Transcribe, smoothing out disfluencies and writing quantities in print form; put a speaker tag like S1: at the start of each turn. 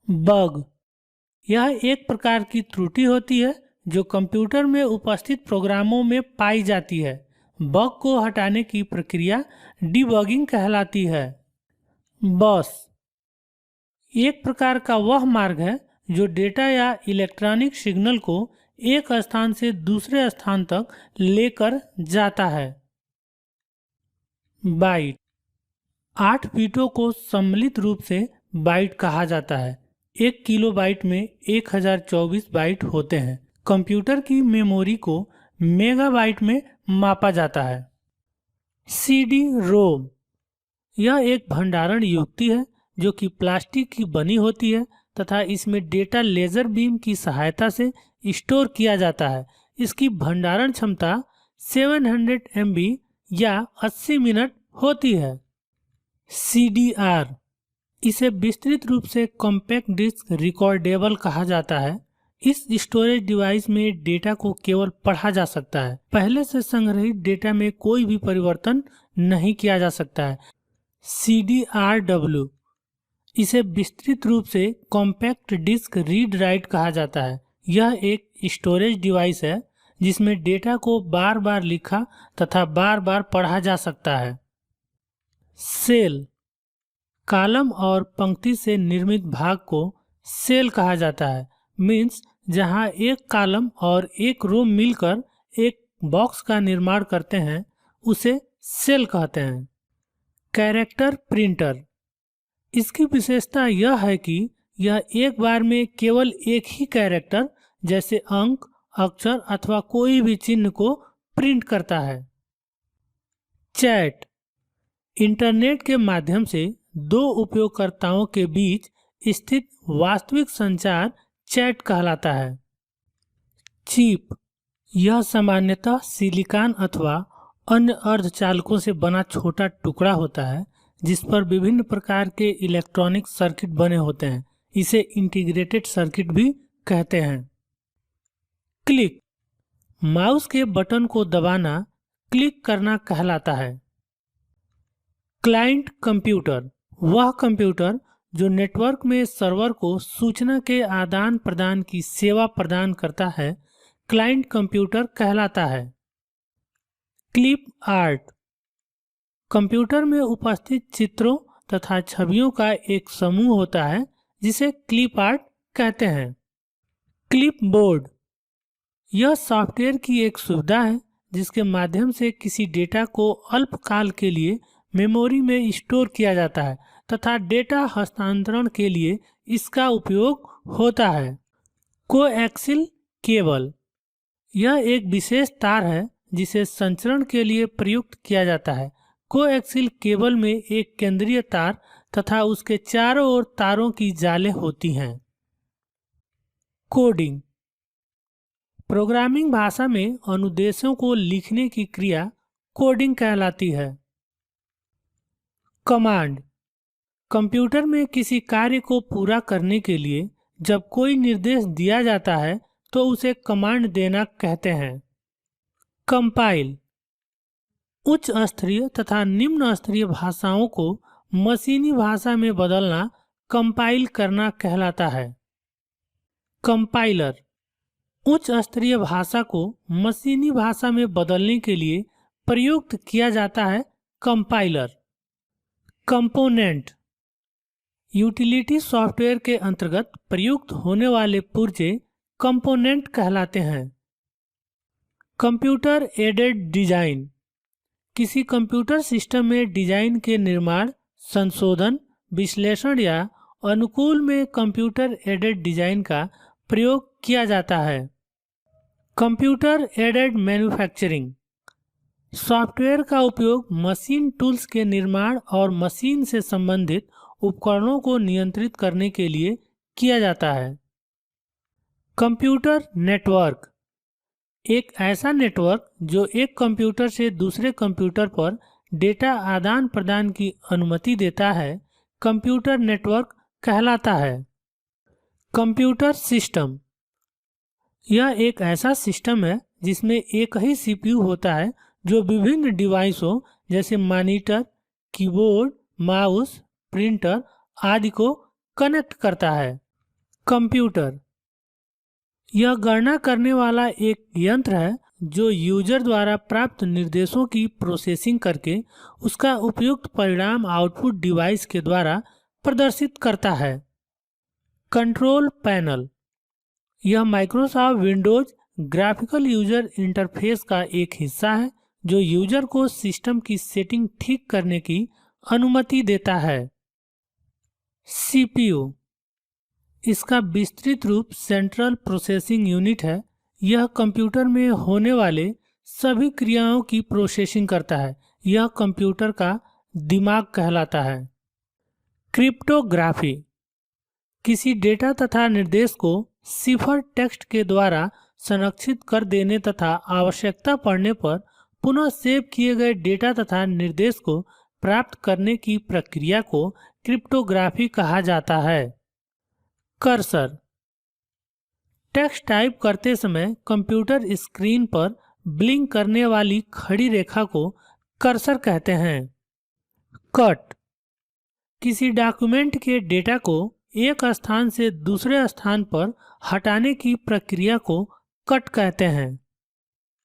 S1: Bug यह एक प्रकार की त्रुटि होती है जो कंप्यूटर में उपस्थित प्रोग्रामों में पाई जाती है। बग को हटाने की प्रक्रिया डिबगिंग कहलाती है। बस एक प्रकार का वह मार्ग है जो डेटा या इलेक्ट्रॉनिक सिग्नल को एक स्थान से दूसरे स्थान तक लेकर जाता है। बाइट 8 बिटों को सम्मिलित रूप से बाइट कहा जाता है। 1 किलोबाइट में 1024 बाइट होते हैं। कंप्यूटर की मेमोरी को मेगाबाइट में मापा जाता है। सीडी रोम यह एक भंडारण युक्ति है जो कि प्लास्टिक की बनी होती है तथा इसमें डेटा लेजर बीम की सहायता से स्टोर किया जाता है। इसकी भंडारण क्षमता 700 MB या 80 मिनट होती है। CDR इसे विस्तृत रूप से कॉम्पैक्ट डिस्क रिकॉर्डेबल कहा जाता है। इस स्टोरेज डिवाइस में डेटा को केवल पढ़ा जा सकता है। पहले से संग्रहित डेटा में कोई भी परिवर्तन नहीं किया जा सकता है। CDRW इसे विस्तृत रूप से कॉम्पैक्ट डिस्क रीड राइट कहा जाता है। यह एक स्टोरेज डिवाइस है जिसमें डेटा को बार बार लिखा तथा बार बार पढ़ा जा सकता है। सेल कॉलम और पंक्ति से निर्मित भाग को सेल कहा जाता है। मीन्स जहां एक कॉलम और एक रो मिलकर एक बॉक्स का निर्माण करते हैं उसे सेल कहते हैं। कैरेक्टर प्रिंटर इसकी विशेषता यह है कि यह एक बार में केवल एक ही कैरेक्टर जैसे अंक, अक्षर अथवा कोई भी चिन्ह को प्रिंट करता है। चैट इंटरनेट के माध्यम से दो उपयोगकर्ताओं के बीच स्थित वास्तविक संचार चैट कहलाता है। चिप यह सामान्यतः सिलिकॉन अथवा अन्य अर्धचालकों से बना छोटा टुकड़ा होता है जिस पर विभिन्न प्रकार के इलेक्ट्रॉनिक सर्किट बने होते हैं। इसे इंटीग्रेटेड सर्किट भी कहते हैं। क्लिक माउस के बटन को दबाना क्लिक करना कहलाता है। क्लाइंट कंप्यूटर वह कंप्यूटर जो नेटवर्क में सर्वर को सूचना के आदान प्रदान की सेवा प्रदान करता है क्लाइंट कंप्यूटर कहलाता है। क्लिप आर्ट कंप्यूटर में उपस्थित चित्रों तथा छवियों का एक समूह होता है जिसे क्लिप आर्ट कहते हैं। क्लिप बोर्ड यह सॉफ्टवेयर की एक सुविधा है जिसके माध्यम से किसी डेटा को अल्पकाल के लिए मेमोरी में स्टोर किया जाता है तथा डेटा हस्तांतरण के लिए इसका उपयोग होता है। कोएक्सियल केबल यह एक विशेष तार है जिसे संचरण के लिए प्रयुक्त किया जाता है। कोएक्सियल केबल में एक केंद्रीय तार तथा उसके चारों ओर तारों की जालें होती हैं। कोडिंग प्रोग्रामिंग भाषा में अनुदेशों को लिखने की क्रिया कोडिंग कहलाती है। कमांड कंप्यूटर में किसी कार्य को पूरा करने के लिए जब कोई निर्देश दिया जाता है तो उसे कमांड देना कहते हैं। कंपाइल उच्च स्तरीय तथा निम्न स्तरीय भाषाओं को मशीनी भाषा में बदलना कंपाइल करना कहलाता है। कंपाइलर उच्च स्तरीय भाषा को मशीनी भाषा में बदलने के लिए प्रयुक्त किया जाता है। कंपाइलर कंपोनेंट यूटिलिटी सॉफ्टवेयर के अंतर्गत प्रयुक्त होने वाले पुर्जे कंपोनेंट कहलाते हैं। कंप्यूटर एडेड डिजाइन किसी कंप्यूटर सिस्टम में डिजाइन के निर्माण, संशोधन, विश्लेषण या अनुकूल में कंप्यूटर एडेड डिजाइन का प्रयोग किया जाता है। कंप्यूटर एडेड मैन्युफैक्चरिंग सॉफ्टवेयर का उपयोग मशीन टूल्स के निर्माण और मशीन से संबंधित उपकरणों को नियंत्रित करने के लिए किया जाता है। कंप्यूटर नेटवर्क एक ऐसा नेटवर्क जो एक कंप्यूटर से दूसरे कंप्यूटर पर डेटा आदान प्रदान की अनुमति देता है कंप्यूटर नेटवर्क कहलाता है। कंप्यूटर सिस्टम यह एक ऐसा सिस्टम है जिसमें एक ही CPU होता है जो विभिन्न डिवाइसों जैसे मॉनिटर, कीबोर्ड, माउस, प्रिंटर आदि को कनेक्ट करता है। कंप्यूटर यह गणना करने वाला एक यंत्र है जो यूजर द्वारा प्राप्त निर्देशों की प्रोसेसिंग करके उसका उपयुक्त परिणाम आउटपुट डिवाइस के द्वारा प्रदर्शित करता है। कंट्रोल पैनल यह Microsoft Windows graphical user interface का एक हिस्सा है जो यूजर को सिस्टम की सेटिंग ठीक करने की अनुमति देता है। सीपीयू इसका विस्तृत रूप सेंट्रल प्रोसेसिंग यूनिट है। यह कंप्यूटर में होने वाले सभी क्रियाओं की प्रोसेसिंग करता है। यह कंप्यूटर का दिमाग कहलाता है। क्रिप्टोग्राफी किसी डेटा तथा निर्देश को सिफर टेक्स्ट के द्वारा संरक्षित कर देने तथा आवश्यकता पड़ने पर पुनः सेव किए गए डेटा तथा निर्देश को प्राप्त करने की प्रक्रिया को क्रिप्टोग्राफी कहा जाता है। कर्सर टेक्स्ट टाइप करते समय कंप्यूटर स्क्रीन पर ब्लिंक करने वाली खड़ी रेखा को कर्सर कहते हैं। कट किसी डॉक्यूमेंट के डेटा को एक स्थान से दूसरे स्थान पर हटाने की प्रक्रिया को कट कहते हैं।